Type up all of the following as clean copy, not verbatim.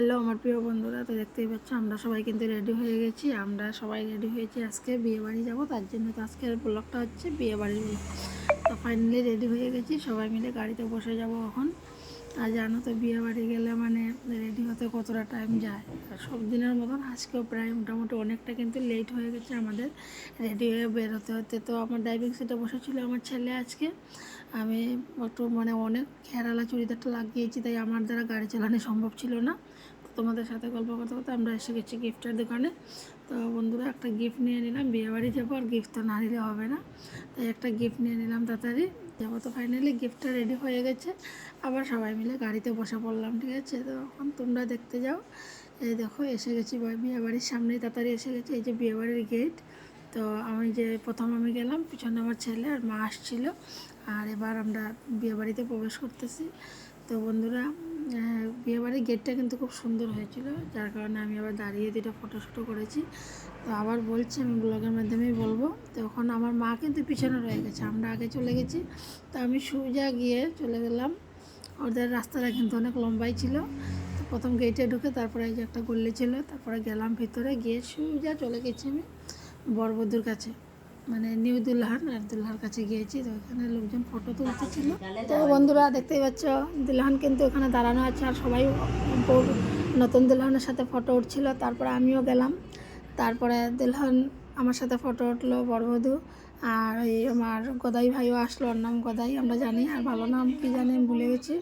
Hello আমার প্রিয় বন্ধুরা, তো দেখতেই পাচ্ছ আমরা সবাই কিন্তু রেডি হয়ে গেছি। আমরা সবাই রেডি হয়েছি, আজকে বিয়ে বাড়ি যাবো, তার জন্য তো আজকের ব্লগটা হচ্ছে বিয়ে বাড়ির ব্লগ। তো ফাইনালি রেডি হয়ে গেছি, সবাই মিলে গাড়িতে বসে যাব এখন। আর জানো তো বিয়ে বাড়ি গেলে মানে রেডি হতে কতটা টাইম যায়। আর সব দিনের মতন আজকেও প্রায় মোটামুটি অনেকটা কিন্তু লেট হয়ে গেছে আমাদের রেডি হয়ে বের হতে হতে। তো আমার ড্রাইভিং সিটে বসেছিল আমার ছেলে আজকে। আমি একটু মানে অনেক ঘেরালা চুড়িদারটা লাগিয়েছি, তাই আমার দ্বারা গাড়ি চালানো সম্ভব ছিল না। তো তোমাদের সাথে গল্প করতে করতে আমরা এসে গেছি গিফটের দোকানে। তো বন্ধুরা একটা গিফট নিয়ে নিলাম, বিয়েবাড়ি যাবো আর গিফট তো না নিলে হবে না, তাই একটা গিফট নিয়ে নিলাম তাড়াতাড়ি যাবো। তো ফাইনালি গিফটটা রেডি হয়ে গেছে, আবার সবাই মিলে গাড়িতে বসে পড়লাম, ঠিক আছে। তো এখন তোমরা দেখতে যাও। এই দেখো এসে গেছি বিয়েবাড়ির সামনেই, তাড়াতাড়ি এসে গেছি। এই যে বিয়েবাড়ির গেট। তো আমি যে প্রথম আমি গেলাম, পিছনে আমার ছেলে আর মা আসছিল। আর এবার আমরা বিয়েবাড়িতে প্রবেশ করতেছি। তো বন্ধুরা, বিয়েবাড়ির গেটটা কিন্তু খুব সুন্দর হয়েছিল, যার কারণে আমি আবার দাঁড়িয়ে দুটো ফটোশ্যুটও করেছি। তো আবার বলছি, আমি ব্লগের মাধ্যমেই বলবো। তো এখন আমার মা কিন্তু পিছনে রয়ে গেছে, আমরা আগে চলে গেছি। তো আমি সোজা গিয়ে চলে গেলাম, ওদের রাস্তাটা কিন্তু অনেক লম্বাই ছিল। তো প্রথম গেটে ঢুকে তারপরে এই যে একটা গল্লি ছিল, তারপরে গেলাম ভিতরে, গিয়ে সোজা চলে গেছি আমি বরবধূর কাছে, মানে নিউ দুলহান আর দুলহার কাছে গিয়েছি। তো এখানে লোকজন ফটো তুলতেছিল। তো বন্ধুরা দেখতেই পাচ্ছ, দুলহান কিন্তু এখানে দাঁড়ানো আছে আর সবাই নতুন দুলহানের সাথে ফটো উঠছিল। তারপরে আমিও গেলাম, তারপরে দুলহান আমার সাথে ফটো উঠলো, বরবধূ। আর এই আমার গদাই ভাইও আসলো, ওর নাম গদাই আমরা জানি, আর ভালো নাম কি জানি আমি ভুলে গেছি,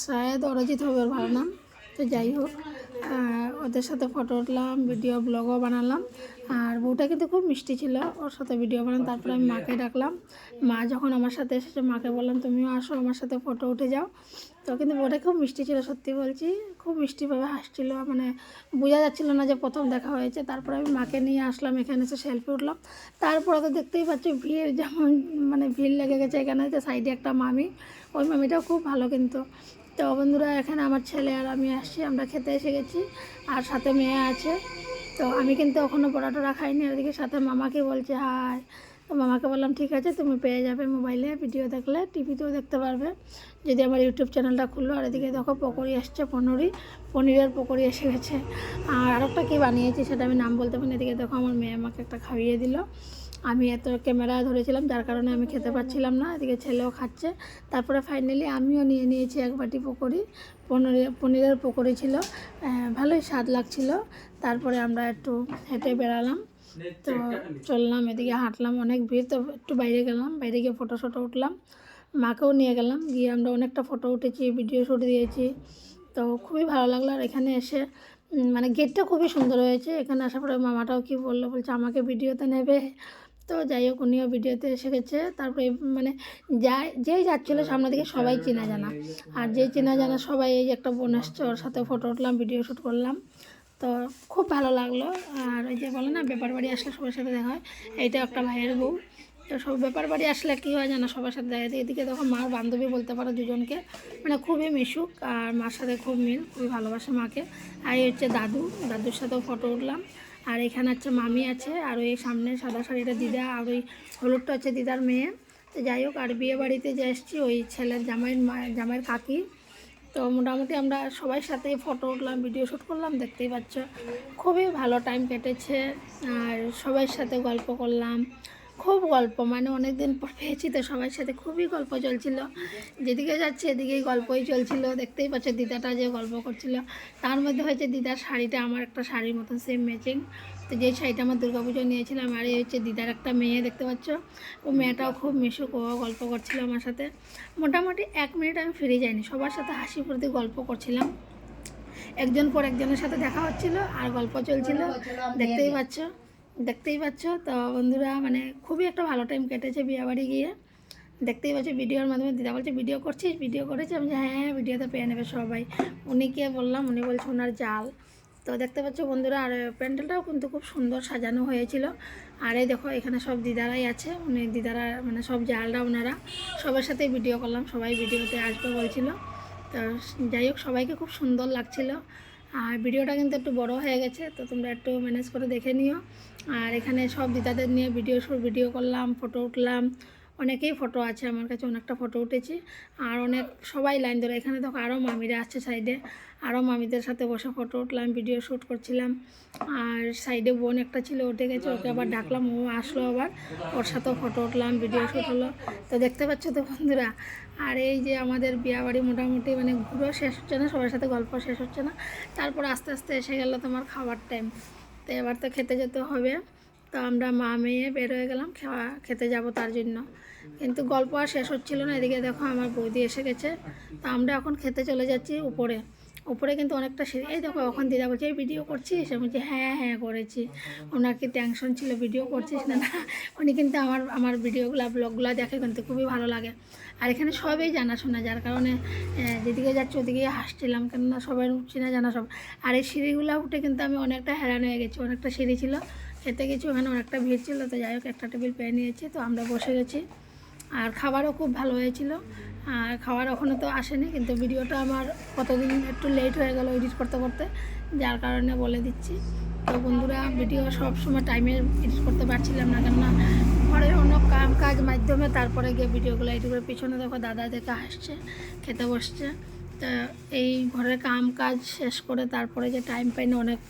শায়দ অরিজিৎ হবে ওর ভালো নাম। তো যাই হোক, ওদের সাথে ফটো উঠলাম, ভিডিও ব্লগও বানালাম। আর বউটা কিন্তু খুব মিষ্টি ছিল, ওর সাথে ভিডিও বানালাম। তারপরে আমি মাকে ডাকলাম, মা যখন আমার সাথে এসেছে মাকে বললাম তুমিও আসো আমার সাথে ফটো উঠে যাও। তো কিন্তু বউটা খুব মিষ্টি ছিল, সত্যি বলছি, খুব মিষ্টিভাবে হাসছিল, মানে বোঝা যাচ্ছিল না যে প্রথম দেখা হয়েছে। তারপরে আমি মাকে নিয়ে আসলাম, এখানে এসে সেলফি উঠলাম। তারপরে তো দেখতেই পাচ্ছ ভিড় যেমন, মানে ভিড় লেগে গেছে এখানে। যে সাইডে একটা মামি, ওই মামিটাও খুব ভালো কিন্তু। তো বন্ধুরা, এখানে আমার ছেলে আর আমি আসছি, আমরা খেতে এসে গেছি, আর সাথে মেয়ে আছে। তো আমি কিন্তু এখনও পরোটা খাইনি, ওদিকে সাথে মামাকে বলছে হাই। তো মামাকে বললাম ঠিক আছে, তুমি পেয়ে যাবে মোবাইলে ভিডিও দেখলে, টিভিতেও দেখতে পারবে যদি আমার ইউটিউব চ্যানেলটা খুললো। আর এদিকে দেখো পকোড়ি আসছে, পনিরের পকোড়ি এসে গেছে। আর আরেকটা কী বানিয়েছি সেটা আমি নাম বলতে পারি না। এদিকে দেখো আমার মেয়ে আমাকে একটা খাইয়ে দিল, আমি এত ক্যামেরা ধরেছিলাম যার কারণে আমি খেতে পারছিলাম না। এদিকে ছেলেও খাচ্ছে। তারপরে ফাইনালি আমিও নিয়ে নিয়েছি এক বাটি পকোড়ি, পনিরের পকোড়ি ছিল, ভালোই স্বাদ লাগছিল। তারপরে আমরা একটু হেঁটে বেড়ালাম, তো চললাম, এদিকে হাঁটলাম, অনেক ভিড়। তো একটু বাইরে গেলাম, বাইরে গিয়ে ফটো উঠলাম, মাকেও নিয়ে গেলাম, গিয়ে আমরা অনেকটা ফটো উঠেছি, ভিডিও শ্যুট দিয়েছি। তো খুবই ভালো লাগলো। আর এখানে এসে মানে গেটটা খুবই সুন্দর হয়েছে। এখানে আসার পরে মামাটাও কি বললো, বলছে আমাকে ভিডিওতে নেবে। তো যাই হোক, উনিও ভিডিওতে এসে গেছে। তারপরে মানে যেই যাচ্ছিলো সামনের দিকে সবাই চেনা জানা, আর যেই চেনা জানা সবাই, এই যে একটা বোন আসছে ওর সাথে ফটো উঠলাম, ভিডিও শ্যুট করলাম। তো খুব ভালো লাগলো। আর ওই যে বলে না ব্যাপার বাড়ি আসলে সবার সাথে দেখা হয়, এইটা একটা ভাইয়ের বউ। তো সব ব্যাপার বাড়ি আসলে কী হয় জানো, সবার সাথে দেখা যায়। এদিকে দেখো মার বান্ধবী বলতে পারো দুজনকে, মানে খুবই মিশুক, আর মার সাথে খুব মিল, খুবই ভালোবাসে মাকে। আর এই হচ্ছে দাদুর সাথেও ফটো উঠলাম। আর এখানে হচ্ছে মামি আছে, আর ওই সামনে সাদা শাড়িটা দিদা, আর ওই হলুদটা হচ্ছে দিদার মেয়ে। তো যাই হোক, আর বিয়ে বাড়িতে যে এসেছি ওই ছেলের জামাইয়ের কাকি। তো মোটামুটি আমরা সবার সাথেই ফটো উঠলাম, ভিডিও শ্যুট করলাম, দেখতেই পাচ্ছ খুবই ভালো টাইম কেটেছে। আর সবার সাথে গল্প করলাম, খুব গল্প, মানে অনেক দিন পর পেয়েছি, তো সবার সাথে খুবই গল্প চলছিল, যেদিকে যাচ্ছে এদিকেই গল্পই চলছিল। দেখতেই পাচ্ছ দিদাটা যে গল্প করছিল, তার মধ্যে হয়েছে দিদার শাড়িটা আমার একটা শাড়ির মতন সেম ম্যাচিং। তো যেই শাড়িটা আমার দুর্গাপুজোয় নিয়েছিলাম, আর এই হচ্ছে দিদার একটা মেয়ে, দেখতে পাচ্ছ, ও মেয়েটাও খুব মিশুক, ও গল্প করছিল আমার সাথে। মোটামুটি 1 মিনিট আমি ফিরে যাইনি, সবার সাথে হাসি ফুর্তি গল্প করছিলাম, একজন পর একজনের সাথে দেখা হচ্ছিল আর গল্প চলছিল, দেখতেই পাচ্ছ। তো বন্ধুরা, মানে খুবই একটা ভালো টাইম কেটেছে বিয়েবাড়ি গিয়ে। দেখতেই পাচ্ছি ভিডিওর মাধ্যমে, দিদা বলছে ভিডিও করছিস, ভিডিও করেছি, আমি যে হ্যাঁ ভিডিওতে পেয়ে নেবে সবাই। উনিকে বললাম, উনি বলছে ওনার জাল। তো দেখতে পাচ্ছ বন্ধুরা, আর প্যান্ডেলটাও কিন্তু খুব সুন্দর সাজানো হয়েছিল। আর এই দেখো এখানে সব দিদারাই আছে, উনি দিদারা মানে সব জালরা ওনারা, সবার সাথে ভিডিও করলাম, সবাই ভিডিওতে আসবে বলছিল। তো যাই হোক, সবাইকে খুব সুন্দর লাগছিল। আর ভিডিওটা কিন্তু একটু বড় হয়ে গেছে, তো তোমরা একটু ম্যানেজ করে দেখে নিও। আর এখানে সব দিদাদের নিয়ে ভিডিও করলাম, ফটো উঠলাম, অনেকেই ফটো আছে আমার কাছে, অনেকটা ফটো উঠেছি। আর অনেক সবাই লাইন ধরে, এখানে দেখো আরও মামিরা আছে সাইডে, আরও মামিদের সাথে বসে ফটো উঠলাম, ভিডিও শ্যুট করছিলাম। আর সাইডে বোন একটা ছিল, উঠে গেছে, ওকে আবার ডাকলাম, ও আসলো আবার, ওর সাথেও ফটো উঠলাম, ভিডিও শ্যুট হলো। তো দেখতে পাচ্ছ তো বন্ধুরা। আর এই যে আমাদের বিয়েবাড়ি মোটামুটি মানে ঘুরো শেষ হচ্ছে না, সবার সাথে গল্প শেষ হচ্ছে না। তারপর আস্তে আস্তে এসে গেল তোমার খাওয়ার টাইম। তো এবার তো খেতে যেতে হবে। তো আমরা মা মেয়ে বের হয়ে গেলাম খেতে যাব তার জন্য। কিন্তু গল্প আর শেষ হচ্ছিল না। এদিকে দেখো আমার বৌদি এসে গেছে। তো আমরা এখন খেতে চলে যাচ্ছি উপরে। উপরে কিন্তু অনেকটা সিঁড়ি। এই দেখো এখন দিদা বলছে, এই ভিডিও করছিস? আমি বলছি হ্যাঁ হ্যাঁ করেছি। ওনার কি টেনশন ছিল ভিডিও করছিস না না। উনি কিন্তু আমার ভিডিওগুলো ব্লগগুলো দেখে কিন্তু খুবই ভালো লাগে। আর এখানে সবই জানাশোনা, যার কারণে যেদিকে যাচ্ছি ওদিকেই হাসছিলাম, কেননা সবাই চেনা জানা সব। আর এই সিঁড়িগুলো উঠে কিন্তু আমি অনেকটা হ্যারান হয়ে গেছি। অনেকটা সিঁড়ি ছিল, খেতে গেছি, ওখানে অনেকটা ভিড় ছিল। তো যাই হোক একটা টেবিল পেয়ে নিয়েছি, তো আমরা বসে গেছি। আর খাবারও খুব ভালো হয়েছিল। আর খাবার ওখানে তো আসেনি, কিন্তু ভিডিওটা আমার কতদিন একটু লেট হয়ে গেল এডিট করতে করতে, যার কারণে বলে দিচ্ছি। তো বন্ধুরা, ভিডিও সব সময় টাইমে এডিট করতে পারছিলাম না, কেননা ঘরের অন্য কাজ মাধ্যমে তারপরে গিয়ে ভিডিওগুলো এডিট করে। পিছনে দেখো দাদা দেখে হাসছে, খেতে বসছে। তা এই ঘরের কাজ শেষ করে তারপরে যে টাইম পাই না, অনেক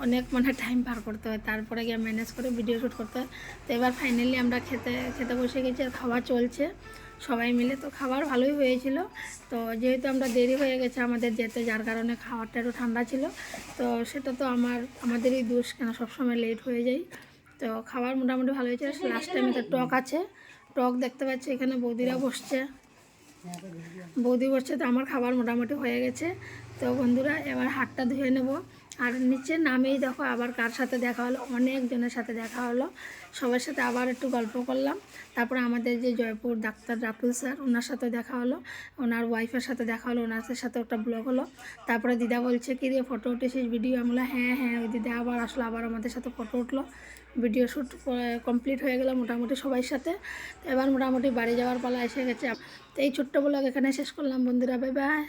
অনেক মানে টাইম পার করতে হয়, তারপরে গিয়ে ম্যানেজ করে ভিডিও শ্যুট করতে হয়। তো এবার ফাইনালি আমরা খেতে বসে গেছি, আর খাওয়া চলছে সবাই মিলে। তো খাবার ভালোই হয়েছিল। তো যেহেতু আমরা দেরি হয়ে গেছে আমাদের যেতে, যার কারণে খাবারটা একটু ঠান্ডা ছিল। তো সেটা তো আমাদেরই দোষ, কেন সবসময় লেট হয়ে যায়। তো খাবার মোটামুটি ভালো হয়েছে। লাস্ট টাইমে তো টক আছে, টক দেখতে পাচ্ছি এখানে বৌদিরা বসছে, বৌদি বসছে। তো আমার খাবার মোটামুটি হয়ে গেছে। তো বন্ধুরা, এবার হাতটা ধুয়ে নেব। আর নিচে নামেই দেখো আবার কার সাথে দেখা হলো, অনেকজনের সাথে দেখা হলো। সবার সাথে আবার একটু গল্প করলাম। তারপরে আমাদের যে জয়পুর ডাক্তার রাতুল স্যার, ওনার সাথে দেখা হলো, ওনার ওয়াইফের সাথে দেখা হলো, ওনার সাথে একটা ব্লগ হলো। তারপরে দিদা বলছে, কি রে ফটো উঠেছিস, ভিডিও? আমি বললাম হ্যাঁ হ্যাঁ। ওই দিদা আবার আসলো, আবার আমাদের সাথে ফটো উঠলো। ভিডিও শ্যুট কমপ্লিট হয়ে গেল মোটামুটি সবার সাথে। এবার মোটামুটি বাড়ি যাওয়ার পালা এসে গেছে। তো এই ছোট্ট ব্লগ এখানে শেষ করলাম বন্ধুরা, বাই বাই।